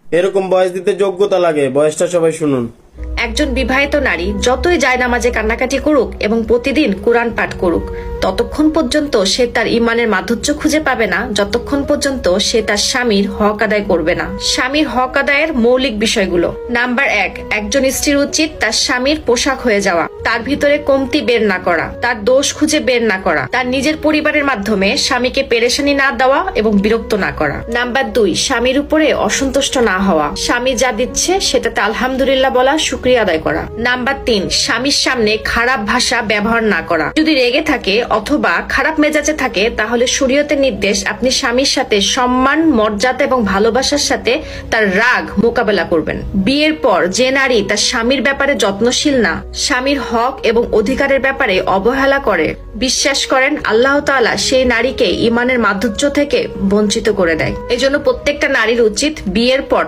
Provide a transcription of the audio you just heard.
এরকম বয়স দিতে যোগ্যতা লাগে, বয়সটা সবাই শুনুন। একজন বিবাহিত নারী যতই জায়নামাজে কান্নাকাটি করুক এবং প্রতিদিন কোরআন পাঠ করুক, ততক্ষণ পর্যন্ত সে তার ইমানের মাধুর্য খুঁজে পাবে না যতক্ষণ পর্যন্ত সে তার স্বামীর হক আদায় করবে না। স্বামীর হক আদায়ের মৌলিক বিষয়গুলো। নাম্বার 1, একজন স্ত্রীর উচিত তার স্বামীর পোশাক হয়ে যাওয়া, তার ভিতরে কমতি বের না করা, তার দোষ খুঁজে বের না করা, তার নিজের পরিবারের মাধ্যমে স্বামীকে পেরেশানি না দেওয়া এবং বিরক্ত না করা। নাম্বার 2, স্বামীর উপরে অসন্তুষ্ট না হওয়া, স্বামী যা দিচ্ছে সেটাতে আলহামদুলিল্লাহ বলা, শুকরিয়া আদায় করা। নাম্বার 3, স্বামীর সামনে খারাপ ভাষা ব্যবহার না করা। যদি রেগে থাকে অথবা খারাপ মেজাজে থাকে তাহলে শরীয়তের নির্দেশ আপনি স্বামীর সাথে সম্মান, মর্যাদা এবং ভালোবাসার সাথে তার রাগ মোকাবেলা করবেন। বিয়ের পর যে নারী তার স্বামীর ব্যাপারে যত্নশীল না, স্বামীর হক এবং অধিকারের ব্যাপারে অবহেলা করে, বিশ্বাস করেন আল্লাহ তাআলা সেই নারীকে ইমানের মাধুর্য থেকে বঞ্চিত করে দেয়। এজন্য প্রত্যেকটা নারীর উচিত বিয়ের পর